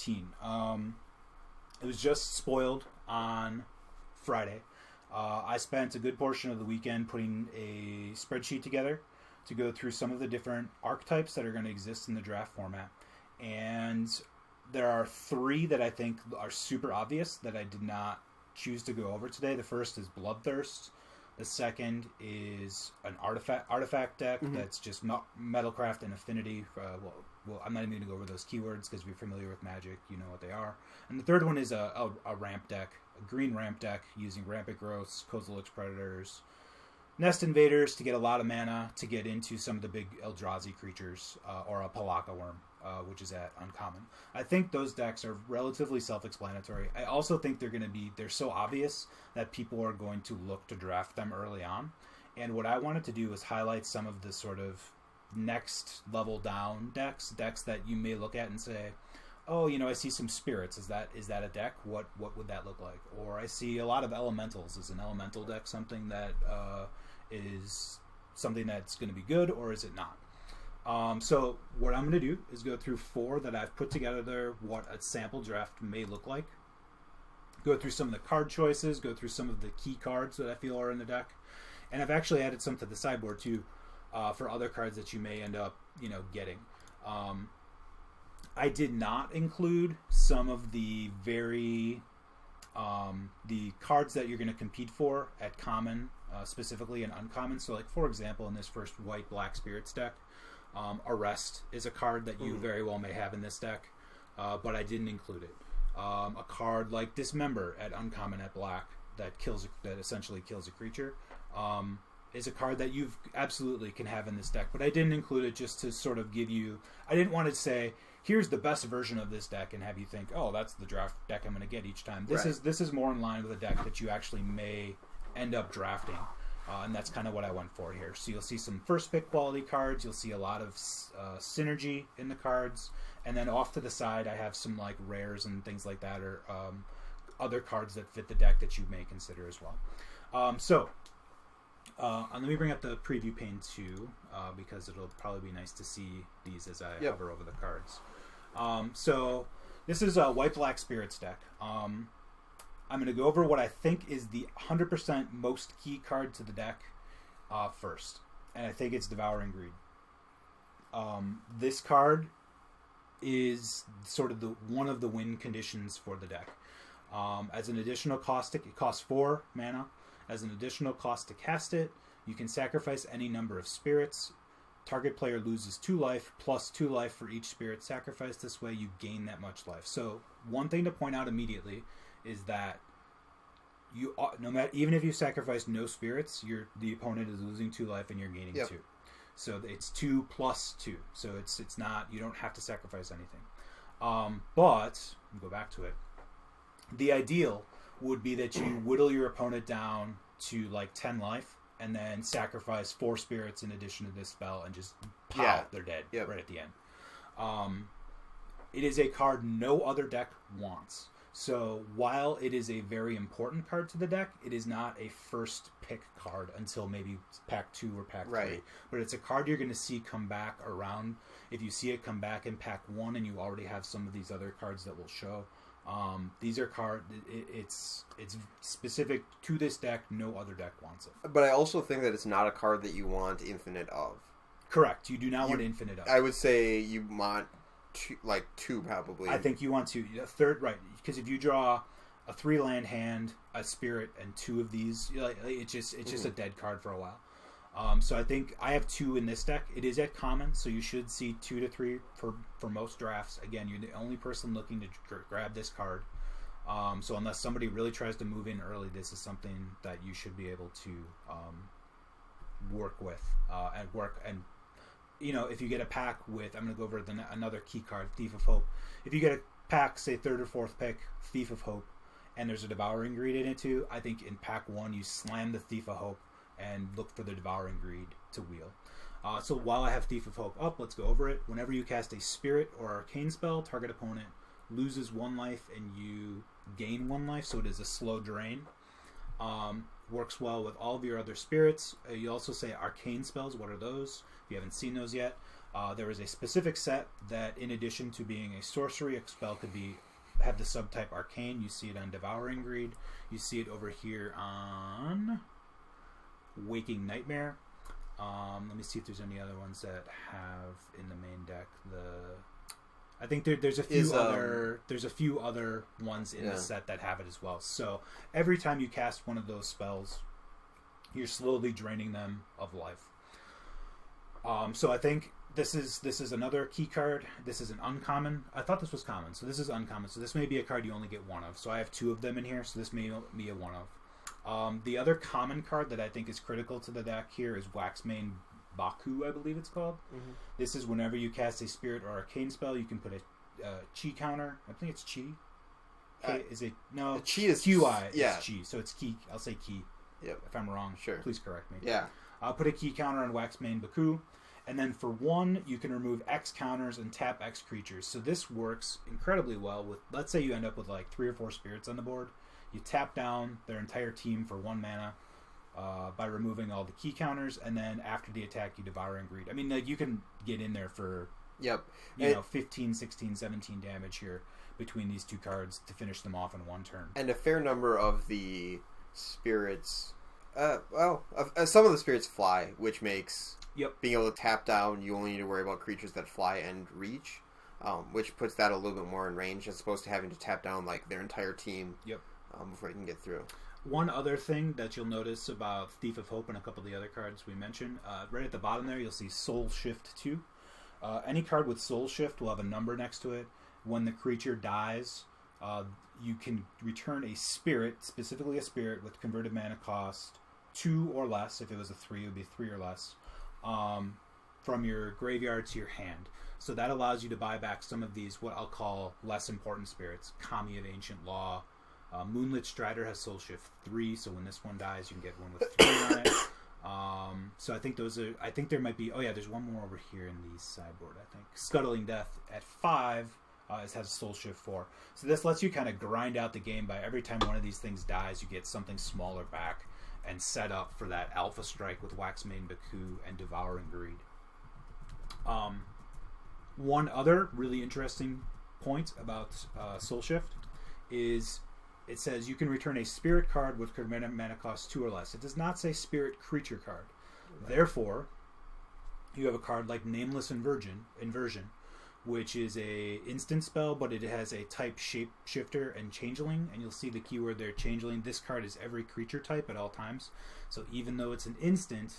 2015. It was just spoiled on Friday. I spent a good portion of the weekend putting a spreadsheet together to go through some of the different archetypes that are going to exist in the draft format. And there are 3 that I think are super obvious that I did not choose to go over today. The first is Bloodthirst. The second is an artifact deck that's just Metalcraft and Affinity. Well, I'm not even going to go over those keywords because if you're familiar with Magic, you know what they are. And the third one is a ramp deck, a green ramp deck using Rampant Growths, Kozilek's Predators, Nest Invaders to get a lot of mana to get into some of the big Eldrazi creatures, or a Palaka Worm, which is at uncommon. I think those decks are relatively self-explanatory. I also think they're so obvious that people are going to look to draft them early on. And what I wanted to do was highlight some of the sort of next level down decks that you may look at and say, oh, I see some spirits. Is that a deck? What would that look like? Or I see a lot of elementals. Is an elemental deck something that is something that's going to be good, or is it not? So what I'm going to do is go through 4 that I've put together there, what a sample draft may look like. Go through some of the card choices, go through some of the key cards that I feel are in the deck. And I've actually added some to the sideboard too, for other cards that you may end up, getting. I did not include some of the the cards that you're going to compete for at common, specifically and uncommon. So, like, for example, in this first white-black spirits deck, Arrest is a card that you very well may have in this deck, but I didn't include it. A card like Dismember at uncommon at black that essentially kills a creature is a card that you absolutely can have in this deck, but I didn't include it just to sort of give you. I didn't want to say here's the best version of this deck and have you think, oh, that's the draft deck I'm going to get each time. This is more in line with a deck that you actually may end up drafting. And that's kind of what I went for here. So you'll see some first pick quality cards. You'll see a lot of synergy in the cards. And then off to the side, I have some like rares and things like that, or other cards that fit the deck that you may consider as well. Let me bring up the preview pane too, because it'll probably be nice to see these as I hover over the cards. So this is a white-black spirits deck. I'm going to go over what I think is the 100% most key card to the deck first. And I think it's Devouring Greed. This card is sort of one of the win conditions for the deck. As an additional cost, it costs 4 mana. As an additional cost to cast it, you can sacrifice any number of spirits. Target player loses 2 life, plus 2 life for each spirit sacrificed. This way you gain that much life. So one thing to point out immediately is that even if you sacrifice no spirits, the opponent is losing 2 life and you're gaining 2. So it's 2 plus 2. So it's not, you don't have to sacrifice anything. But go back to it. The ideal would be that you whittle your opponent down to like 10 life and then sacrifice 4 spirits in addition to this spell and just pow, they're dead right at the end. It is a card no other deck wants. So while it is a very important card to the deck, it is not a first pick card until maybe pack 2 or pack 3. But it's a card you're going to see come back around. If you see it come back in pack 1 and you already have some of these other cards that will show, these are cards. It's specific to this deck. No other deck wants it. But I also think that it's not a card that you want infinite of. Correct. You do not want infinite of. I would say you want two probably. I think you want 2. A third, right? Because if you draw a 3-land hand, a spirit, and 2 of these, it's just a dead card for a while. So I think I have 2 in this deck. It is at common, so you should see 2 to 3 for most drafts. Again, you're the only person looking to grab this card. So unless somebody really tries to move in early, this is something that you should be able to work with and if you get a pack with, I'm going to go over another key card, Thief of Hope. If you get a pack, say 3rd or 4th pick, Thief of Hope, and there's a Devouring Greed in it too, I think in pack 1 you slam the Thief of Hope and look for the Devouring Greed to wheel. So while I have Thief of Hope up, let's go over it. Whenever you cast a Spirit or Arcane spell, target opponent loses 1 life and you gain 1 life, so it is a slow drain. Works well with all of your other spirits. You also say Arcane spells. What are those? If you haven't seen those yet, There is a specific set that, in addition to being a sorcery, a spell could have the subtype Arcane. You see it on Devouring Greed. You see it over here on Waking Nightmare. Let me see if there's any other ones that have in the main deck. I think there's a few other ones in the set that have it as well. So every time you cast one of those spells, you're slowly draining them of life. So I think this is another key card. This is an uncommon. I thought this was common, so this is uncommon. So this may be a card you only get one of. So I have two of them in here, so this may be a one of. The other common card that I think is critical to the deck here is Waxmane Baku, I believe it's called. Mm-hmm. This is whenever you cast a spirit or arcane spell, you can put a chi counter. I think it's chi. Is it no? Chi is QI. Yeah. It's chi. So it's ki. I'll say ki. Yep. If I'm wrong, sure. Please correct me. Yeah. I'll put a key counter on Waxmane Baku, and then for one, you can remove X counters and tap X creatures. So this works incredibly well with. Let's say you end up with like 3 or 4 spirits on the board. You tap down their entire team for 1 mana. By removing all the key counters, and then after the attack you Devouring Greed. I mean, like, you can get in there for 15, 16, 17 damage here between these two cards to finish them off in one turn. And a fair number of the spirits, some of the spirits fly, which makes being able to tap down, you only need to worry about creatures that fly and reach, which puts that a little bit more in range as opposed to having to tap down like their entire team before you can get through. One other thing that you'll notice about Thief of Hope and a couple of the other cards we mentioned, right at the bottom there, you'll see Soul Shift 2. Any card with Soul Shift will have a number next to it. When the creature dies, you can return a spirit, specifically a spirit, with converted mana cost 2 or less. If it was a 3, it would be 3 or less, from your graveyard to your hand. So that allows you to buy back some of these, what I'll call less important spirits. Kami of Ancient Law. Moonlit Strider has Soul Shift 3, so when this one dies, you can get one with 3 on it. So I think those are. I think there might be. Oh yeah, there's one more over here in the sideboard. I think Scuttling Death at 5 has Soul Shift 4. So this lets you kind of grind out the game by every time one of these things dies, you get something smaller back and set up for that Alpha Strike with Waxmane Baku and Devouring Greed. One other really interesting point about Soul Shift is. It says you can return a spirit card with mana cost 2 or less. It does not say spirit creature card. Right. Therefore, you have a card like Nameless Inversion, which is a instant spell, but it has a type Shapeshifter and Changeling, and you'll see the keyword there, Changeling. This card is every creature type at all times. So even though it's an instant,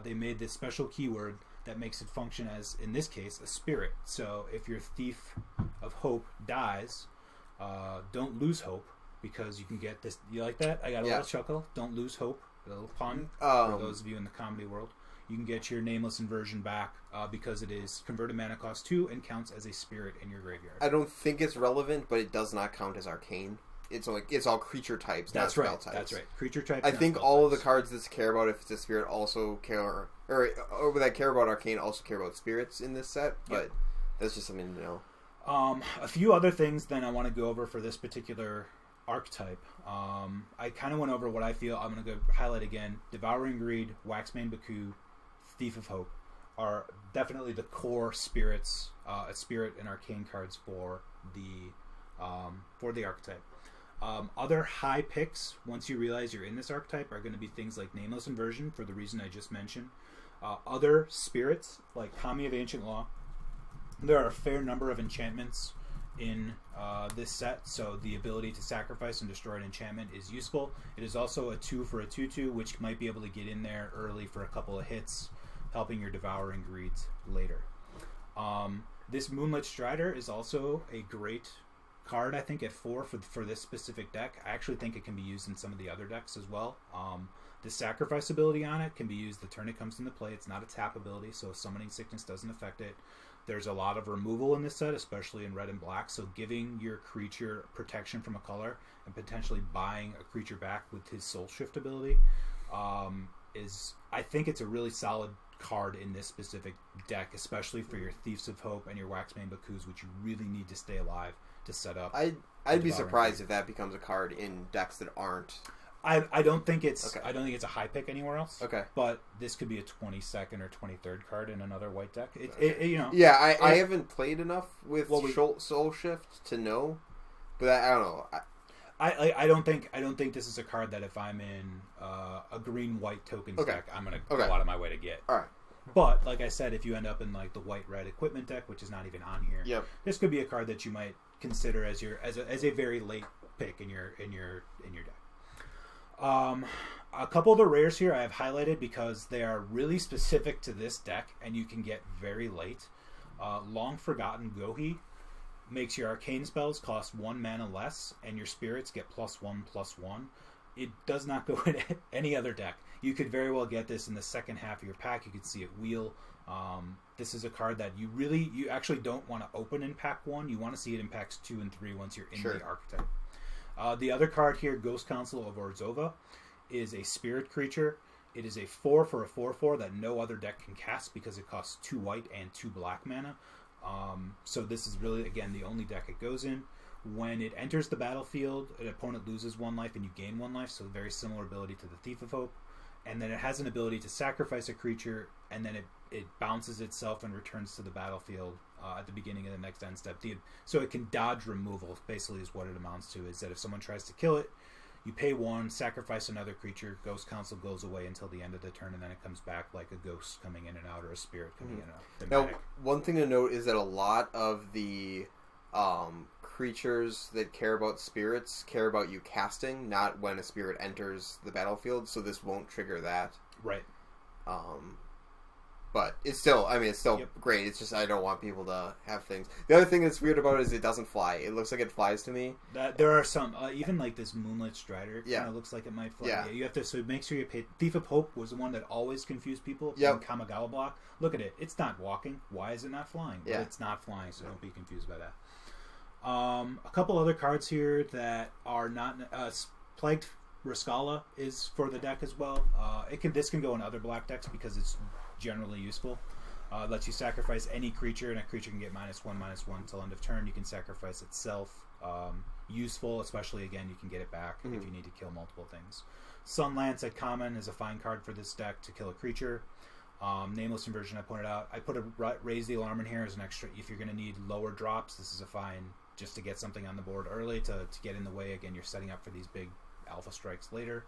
they made this special keyword that makes it function as, in this case, a spirit. So if your Thief of Hope dies, don't lose hope. Because you can get this. You like that? I got a little chuckle. Don't lose hope. A little pun for those of you in the comedy world. You can get your Nameless Inversion back because it is converted mana cost 2 and counts as a spirit in your graveyard. I don't think it's relevant, but it does not count as arcane. It's all creature types, that's not right. spell types. That's right. Creature types. I think all of the cards that care about if it's a spirit also care, or that care about arcane also care about spirits in this set. But that's just something to know. A few other things then I want to go over for this particular archetype. I kind of went over what I feel. I'm going to go highlight again. Devouring Greed, Waxmane Baku, Thief of Hope are definitely the core spirits, spirit and arcane cards for the archetype. Other high picks, once you realize you're in this archetype, are going to be things like Nameless Inversion, for the reason I just mentioned. Other spirits, like Kami of Ancient Law. There are a fair number of enchantments in this set, so the ability to sacrifice and destroy an enchantment is useful. It is also a 2 for a 2/2, which might be able to get in there early for a couple of hits, helping your Devouring Greeds later. This Moonlit Strider is also a great card, I think, at 4 for this specific deck. I actually think it can be used in some of the other decks as well. The sacrifice ability on it can be used the turn it comes into play. It's not a tap ability, so Summoning Sickness doesn't affect it. There's a lot of removal in this set, especially in red and black, so giving your creature protection from a color and potentially buying a creature back with his Soul Shift ability is, I think it's a really solid card in this specific deck, especially for your Thieves of Hope and your Waxmane Bakus, which you really need to stay alive to set up. I'd be surprised if that becomes a card in decks that aren't I don't think it's a high pick anywhere else. Okay, but this could be a 22nd or 23rd card in another white deck. Yeah, I haven't played enough with Soul Shift to know, but I don't know. I don't think this is a card that if I'm in a green white tokens deck, I'm gonna go out of my way to get. All right. But like I said, if you end up in like the white red equipment deck, which is not even on here, this could be a card that you might consider as a very late pick in your deck. A couple of the rares here I have highlighted because they are really specific to this deck, and you can get very late. Long Forgotten Gohi makes your arcane spells cost 1 mana less, and your spirits get +1/+1. It does not go in any other deck. You could very well get this in the second half of your pack. You could see it wheel. This is a card that you actually don't want to open in pack 1. You want to see it in packs 2 and 3 once you're in the archetype. The other card here, Ghost Council of Orzhova, is a spirit creature. It is a 4 for a 4/4 that no other deck can cast because it costs 2 white and 2 black mana. So this is really, again, the only deck it goes in. When it enters the battlefield, an opponent loses 1 life and you gain 1 life, so very similar ability to the Thief of Hope. And then it has an ability to sacrifice a creature, and then it bounces itself and returns to the battlefield at the beginning of the next end step. So it can dodge removal, basically, is what it amounts to, is that if someone tries to kill it, you pay 1, sacrifice another creature, Ghost Council goes away until the end of the turn, and then it comes back like a ghost coming in and out or a spirit coming in and out. Now, one thing to note is that a lot of the creatures that care about spirits care about you casting, not when a spirit enters the battlefield, so this won't trigger that. Right. But it's still, great. It's just I don't want people to have things. The other thing that's weird about it is it doesn't fly. It looks like it flies to me. There are some, even like this Moonlit Strider, kind of looks like it might fly. Yeah. You have to, so make sure you pay. Thief of Hope was the one that always confused people in Kamigawa block. Look at it. It's not walking. Why is it not flying? Well, it's not flying, so don't be confused by that. A couple other cards here that are not Plagued Rascala is for the deck as well. This can go in other black decks because it's generally useful. Lets you sacrifice any creature, and a creature can get -1/-1 until end of turn. You can sacrifice itself. Useful, especially again, you can get it back if you need to kill multiple things. Sunlance at common is a fine card for this deck to kill a creature. Nameless Inversion, I pointed out. I put a Raise the Alarm in here as an extra. If you're going to need lower drops, this is a fine just to get something on the board early to get in the way. Again, you're setting up for these big alpha strikes later.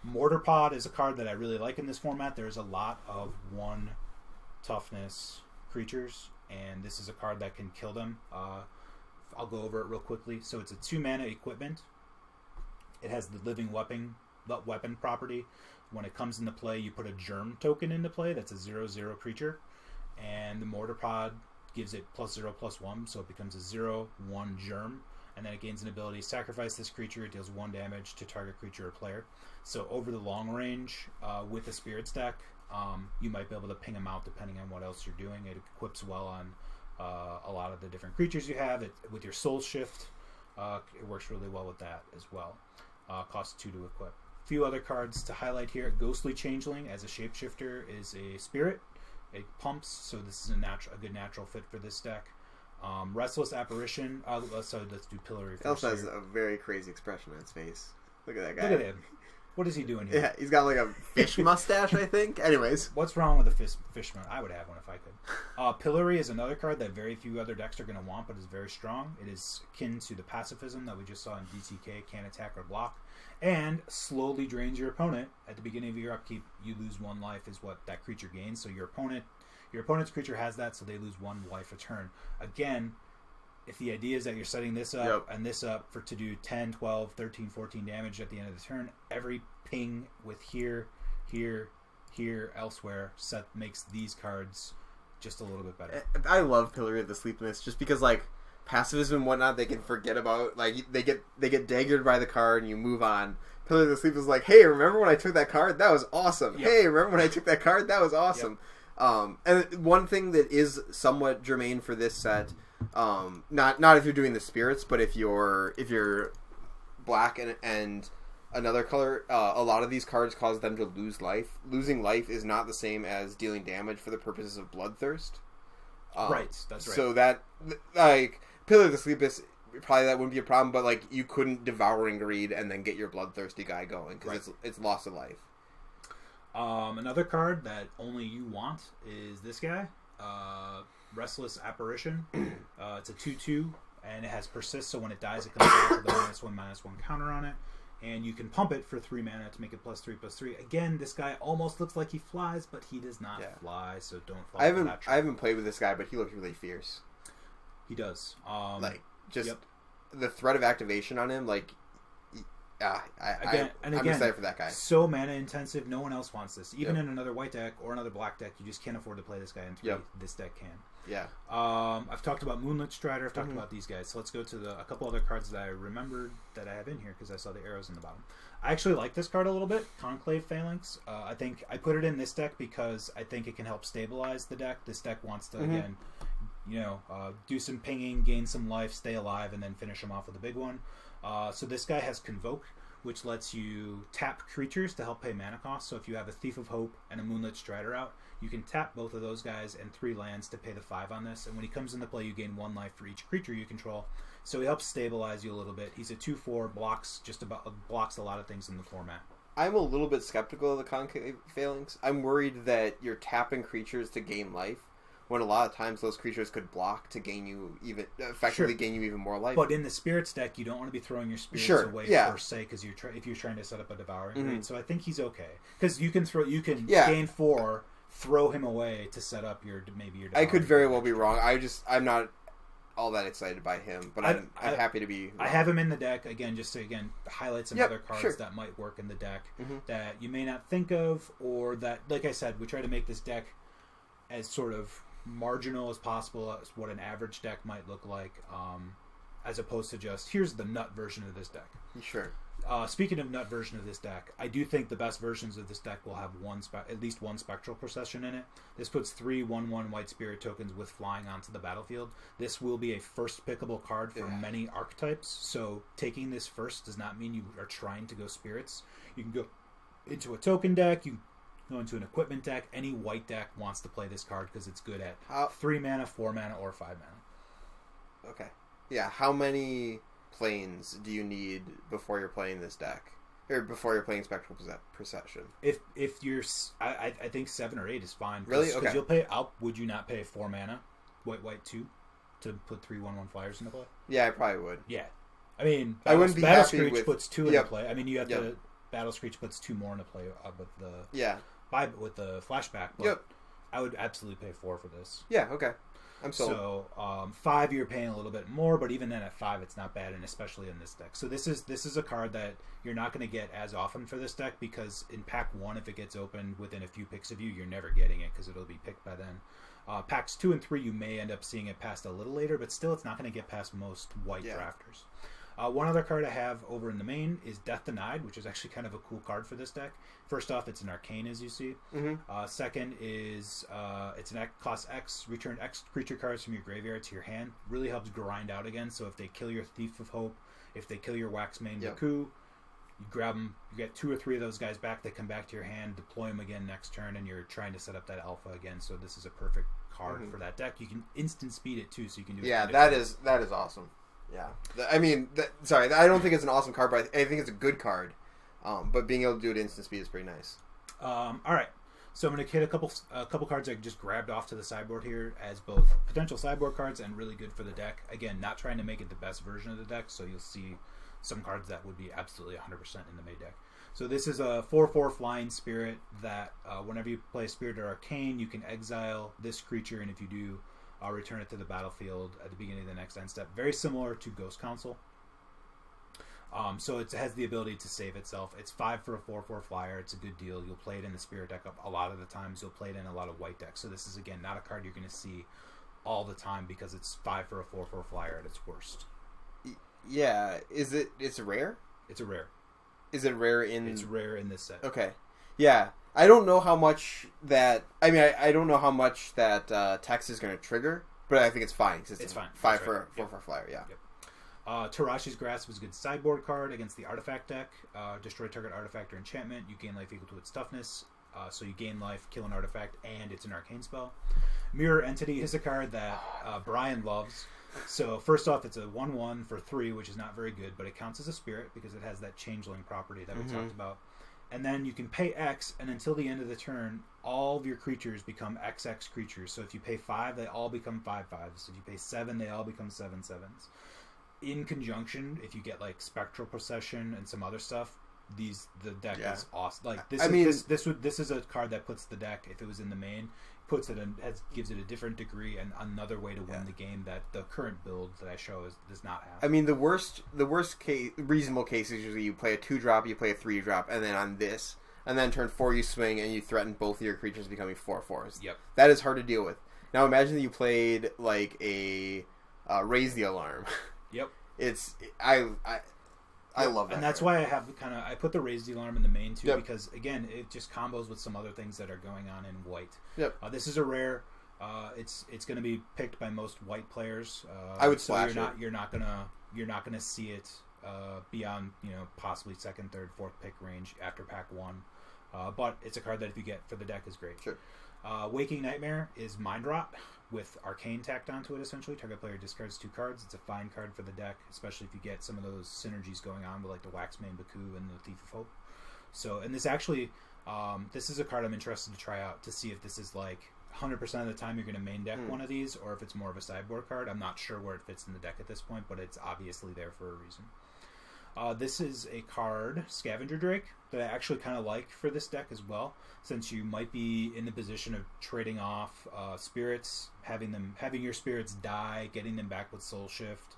Mortar Pod is a card that I really like in this format. There's a lot of 1 toughness creatures, and this is a card that can kill them. I'll go over it real quickly. So it's a 2 mana equipment. It has the living weapon property. When it comes into play, you put a germ token into play. That's a 0/0 creature, and the Mortar Pod gives it +0/+1, so it becomes a 0/1 germ, and then it gains an ability. Sacrifice this creature. It deals 1 damage to target creature or player. So over the long range, with the Spirits deck, you might be able to ping them out depending on what else you're doing. It equips well on a lot of the different creatures you have. With your Soul Shift, it works really well with that as well. Costs 2 to equip. A few other cards to highlight here. Ghostly Changeling as a shapeshifter is a spirit. It pumps, so this is a good natural fit for this deck. Restless Apparition. So let's do Pillory first. He also has a very crazy expression on his face. Look at that guy. Look at him. What is he doing here? Yeah, he's got like a fish mustache, I think. Anyways. What's wrong with a fish man? I would have one if I could. Pillory is another card that very few other decks are going to want, but is very strong. It is akin to the Pacifism that we just saw in DTK. Can't attack or block. And slowly drains your opponent. At the beginning of your upkeep, you lose 1 life is what that creature gains. So your opponent's creature has that, so they lose 1 life a turn. Again, if the idea is that you're setting this up and this up to do 10, 12, 13, 14 damage at the end of the turn, every ping with here, elsewhere makes these cards just a little bit better. I love Pillory of the Sleepless just because, like, Pacifism and whatnot, they can forget about. Like, they get daggered by the card and you move on. Pillory of the Sleepless is like, hey, remember when I took that card? That was awesome. Yep. Hey, remember when I took that card? That was awesome. Yep. And one thing that is somewhat germane for this set, not if you're doing the spirits, but if you're black and another color, a lot of these cards cause them to lose life. Losing life is not the same as dealing damage for the purposes of Bloodthirst. Right, that's right. So that, like, Pillar of the Sleepless probably that wouldn't be a problem, but like you couldn't Devouring Greed and then get your Bloodthirsty guy going because it's lost a life. Another card that only you want is this guy, Restless Apparition. It's a 2/2, and it has Persist, so when it dies, it comes back with a -1/-1 counter on it. And you can pump it for 3 mana to make it +3/+3. Again, this guy almost looks like he flies, but he does not fly, so don't fall for that trap. I haven't played with this guy, but he looks really fierce. He does. The threat of activation on him, like... I'm excited for that guy. So mana intensive, no one else wants this. Even in another white deck or another black deck, you just can't afford to play this guy in 3. This deck can. Yeah. I've talked about Moonlit Strider. I've talked about these guys. So let's go to a couple other cards that I remembered that I have in here because I saw the arrows in the bottom. I actually like this card a little bit, Conclave Phalanx. I think I put it in this deck because I think it can help stabilize the deck. This deck wants to, again, do some pinging, gain some life, stay alive, and then finish them off with a big one. So this guy has Convoke, which lets you tap creatures to help pay mana costs. So if you have a Thief of Hope and a Moonlit Strider out, you can tap both of those guys and 3 lands to pay the 5 on this. And when he comes into play, you gain 1 life for each creature you control. So he helps stabilize you a little bit. He's a 2/4, blocks a lot of things in the format. I'm a little bit skeptical of the Conclave Phalanx. I'm worried that you're tapping creatures to gain life, when a lot of times those creatures could block to gain you gain you even more life. But in the Spirits deck, you don't want to be throwing your Spirits away per se because if you're trying to set up a Devouring. Right? So I think he's okay because you can gain 4, throw him away to set up your Devouring. I could very well be wrong. I'm not all that excited by him, but I'm happy to be wrong. I have him in the deck again just to highlight some other cards that might work in the deck that you may not think of, or that, like I said, we try to make this deck as sort of marginal as possible as what an average deck might look like, as opposed to just here's the nut version of this deck. Sure. Speaking of nut version of this deck, I do think the best versions of this deck will have at least one Spectral Procession in it. This puts 3 1/1 white spirit tokens with flying onto the battlefield. This will be a first pickable card for many archetypes, so taking this first does not mean you are trying to go spirits. You can go into a token deck, you go into an equipment deck. Any white deck wants to play this card because it's good at 3 mana, 4 mana, or 5 mana. Okay. Yeah, how many planes do you need before you're playing this deck? Or before you're playing Spectral Procession? If you're... I think 7 or 8 is fine. Really? Okay. Because you'll pay... Would you not pay 4 mana, white 2, to put 3 1/1 flyers into play? Yeah, I probably would. Yeah. I mean, I wouldn't be Battle happy Screech with... puts 2 into play. I mean, you have to... Battle Screech puts 2 more into play with the... Yeah. With the flashback, but I would absolutely pay 4 for this. Yeah, okay. I'm sold. So 5 you're paying a little bit more, but even then at 5 it's not bad, and especially in this deck. So this is a card that you're not going to get as often for this deck, because in pack 1, if it gets opened within a few picks of you, you're never getting it because it'll be picked by then. Packs 2 and 3 you may end up seeing it past a little later, but still it's not going to get past most white drafters. One other card I have over in the main is Death Denied, which is actually kind of a cool card for this deck. First off, it's an Arcane, as you see. Second is it's an cost X. Return X creature cards from your graveyard to your hand. Really helps grind out again. So if they kill your Thief of Hope, if they kill your Waxmane Raku, you grab them. You get 2 or 3 of those guys back. They come back to your hand. Deploy them again next turn, and you're trying to set up that alpha again. So this is a perfect card for that deck. You can instant speed it too, so you can do it. Yeah, that is awesome. Yeah, I mean, sorry, I don't think it's an awesome card, but I think it's a good card. But being able to do it instant speed is pretty nice. All right, so I'm going to hit a couple cards I just grabbed off to the sideboard here as both potential sideboard cards and really good for the deck. Again, not trying to make it the best version of the deck, so you'll see some cards that would be absolutely 100% in the main deck. So this is a 4/4 flying spirit that whenever you play Spirit or Arcane, you can exile this creature, and if you do, I'll return it to the battlefield at the beginning of the next end step. Very similar to Ghost Council. So it has the ability to save itself. It's 5 for a 4/4 flyer. It's a good deal. You'll play it in the Spirit deck a lot of the times. You'll play it in a lot of white decks. So this is, again, not a card you're going to see all the time because it's 5 for a 4/4 flyer at its worst. Yeah. It's rare? It's a rare. Is it rare in... It's rare in this set. Okay. Yeah. I don't know how much that... I mean, I don't know how much that text is going to trigger, but I think it's fine. It's fine. 5 for a 4/4 flyer, yeah. Yep. Tarashi's Grasp is a good sideboard card against the artifact deck. Destroy target artifact or enchantment. You gain life equal to its toughness. So you gain life, kill an artifact, and it's an arcane spell. Mirror Entity is a card that Brian loves. So first off, it's a 1/1 for 3, which is not very good, but it counts as a spirit because it has that changeling property that we talked about. And then you can pay X, and until the end of the turn, all of your creatures become XX creatures. So if you pay 5, they all become 5/5s. If you pay 7, they all become 7/7s. In conjunction, if you get like Spectral Procession and some other stuff, the deck is awesome. Like this is a card that puts the deck, if it was in the main, puts it in, gives it a different degree and another way to win the game that the current build that I show does not have. I mean, the worst case, reasonable case is usually you play a 2-drop, you play a 3-drop, and then on this, and then turn 4 you swing and you threaten both of your creatures becoming 4/4s. Yep, that is hard to deal with. Now imagine that you played like a Raise the Alarm. Yep, I love that. And that's why I put the Raise the Alarm in the main too, because again, it just combos with some other things that are going on in white. Yep. This is a rare. It's going to be picked by most white players. I would slash it. You're not gonna see it beyond possibly second, third, fourth pick range after pack 1. But it's a card that if you get for the deck is great. Sure. Waking Nightmare is Mind Rot with Arcane tacked onto it, essentially. Target player discards 2 cards. It's a fine card for the deck, especially if you get some of those synergies going on with like the Waxmane Baku and the Thief of Hope. So, and this actually, this is a card I'm interested to try out to see if this is like 100% of the time you're going to main deck one of these, or if it's more of a sideboard card. I'm not sure where it fits in the deck at this point, but it's obviously there for a reason. This is a card, Scavenger Drake, that I actually kind of like for this deck as well, since you might be in the position of trading off spirits, having your spirits die, getting them back with Soul Shift.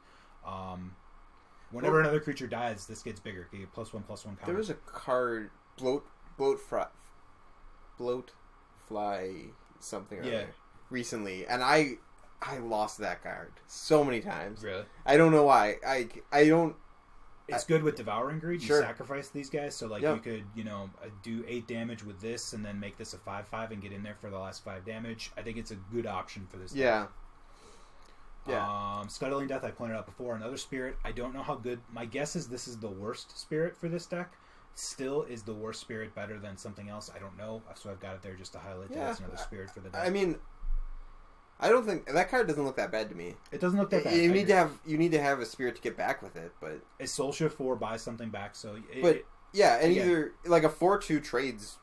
Whenever another creature dies, this gets bigger. You get +1/+1 counter. There was a card, Bloatfly something or other, recently, and I lost that card so many times. Really? I don't know why. I don't. It's good with Devouring Greed. You sure. sacrifice these guys, so like you could, do 8 damage with this, and then make this a 5/5 and get in there for the last 5 damage. I think it's a good option for this. Yeah. Yeah. Scuttling Death, I pointed out before, another spirit. I don't know how good. My guess is this is the worst spirit for this deck. Still, is the worst spirit better than something else? I don't know. So I've got it there just to highlight that it's another spirit for the deck. I mean, I don't think that card doesn't look that bad to me. It doesn't look that bad. You need to have a spirit to get back with it, but it's Soul Shift 4 buys something back. So, either like a 4/2 trades,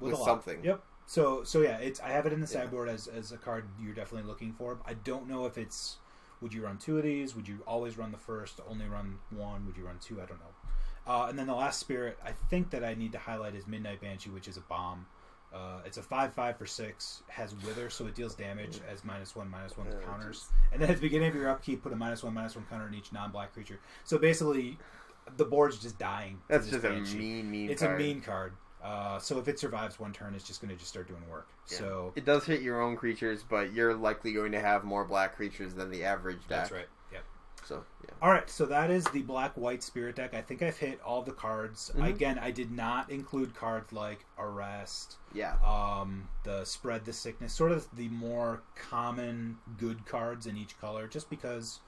with something. Yep. So yeah, I have it in the sideboard as a card you're definitely looking for. I don't know if it's, would you run 2 of these? Would you always run the first? Only run 1? Would you run 2? I don't know. And then the last spirit I think that I need to highlight is Midnight Banshee, which is a bomb. It's a 5/5 for 6, has Wither, so it deals damage as -1/-1 with counters. And then at the beginning of your upkeep, put a -1/-1 counter on each non-black creature. So basically, the board's just dying. That's just Banshee. a mean It's card. a mean card. So if it survives 1 turn, it's just going to start doing work. Yeah. So it does hit your own creatures, but you're likely going to have more black creatures than the average deck. That's right. Yep. So yeah. All right, so that is the black-white spirit deck. I think I've hit all the cards. Again, I did not include cards like Arrest. Yeah. The Spread the Sickness, sort of the more common good cards in each color, just because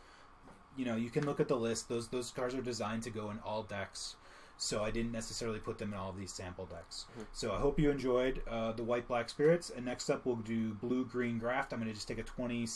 you can look at the list. Those cards are designed to go in all decks. So I didn't necessarily put them in all of these sample decks. So I hope you enjoyed the white-black spirits. And next up, we'll do blue-green graft. I'm going to just take a 20